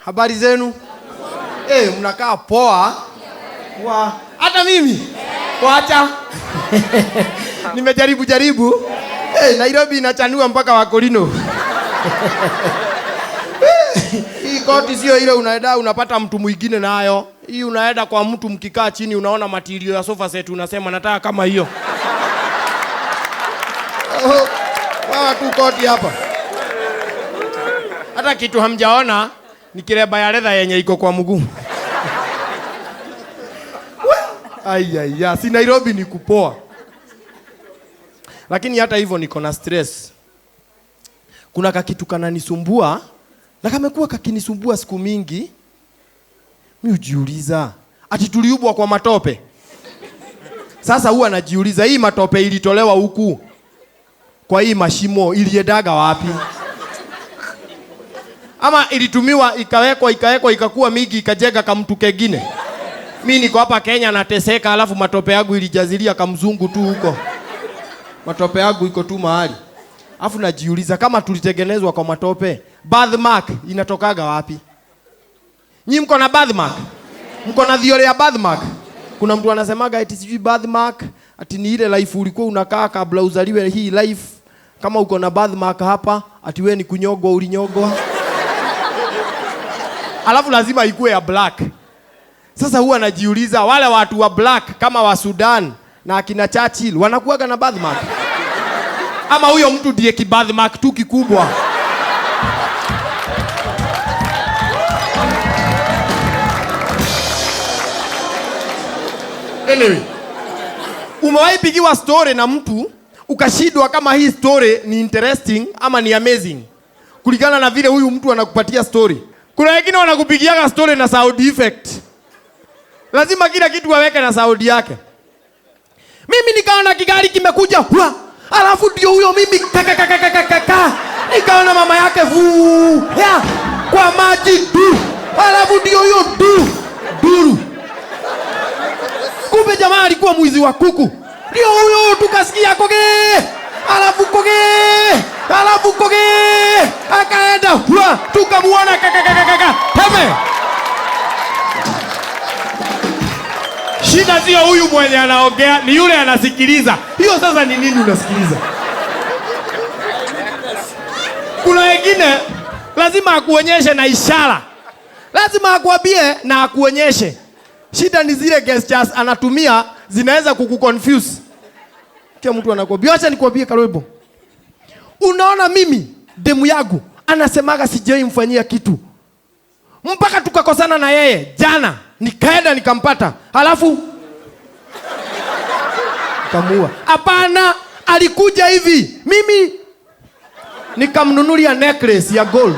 Habari zenu? Mnakaa poa. Hata mimi. Wacha. Nimejaribu. Nairobi inachanua mpaka Wakorino. Hii koti sio ile unaenda unapata mtu mwingine nayo. Hii unaenda kwa mtu mkikaa chini unaona material ya sofa set unasema nataka kama hiyo. Tu koti hapa. Hata kitu hamjaona ni kireba ya leather yenye iko kwa mguu. Si Nairobi ni kupoa. Lakini hata hivyo niko na stress. Kuna kakitu kananisumbua na kamekuwa kakinisumbua siku mingi. Mimi hujiuliza, ati tuliubwa kwa matope. Sasa huwa najiuliza hii matope ilitolewa huku kwa hii mashimo iliedaga wapi? Ama ilitumiwa ikawekwa ikakuwa mingi ikajenga kama mtu kengine. Mimi niko hapa Kenya nateseka alafu matope yangu ilijazilia kama mzungu tu huko. Matope yangu iko tu mahali. Alafu najiuliza kama tulitengenezwa kwa matope, birthmark inatokaga wapi? Nyinyi mko na birthmark? Mko na theory ya birthmark? Kuna mtu anasemaga eti sijui birthmark, ati ni ile life ulikuwa unakaa kabla uzaliwe hii life. Kama uko na birthmark hapa, ati wewe ni kunyogwa ulinyogwa. Alafu lazima ikuwe ya black. Sasa huwa najiuliza wale watu wa black kama wa Sudan na akina Churchill wanakuwaga na birthmark? Ama huyo mtu ndiye kibirthmark tu kikubwa? Anyway, umewahi pigiwa story na mtu ukashidwa kama hii story ni interesting ama ni amazing kulingana na vile huyu mtu anakupatia story? Kuna wengine wanakupigiaga story na sound effect. Lazima kila kitu waweke na sound yake. Mimi nikaona kigari kimekuja, alafu ndio huyo mimi nikaona mama yake kwa maji alafu ndio huyo duru. Kumbe jamaa alikuwa mwizi wa kuku. Ndio huyo tukasikia alafu akaenda tukamuona Teme. Shida sio huyu mwenye anaongea, ni yule anasikiliza. Hiyo sasa ni nini unasikiliza? Kuna wengine lazima akuonyeshe na ishara. Lazima akuambie na akuonyeshe. Shida ni zile gestures anatumia zinaweza kukuconfuse. Kia mtu anakuambia, acha nikwambie Karwebo. Unaona mimi demu yangu anasemaga sijai mfanyia kitu. Mpaka tukakosana na yeye jana, nikaenda nikampata. Halafu kamua. Hapana, alikuja hivi. Mimi nikamnunulia necklace ya gold.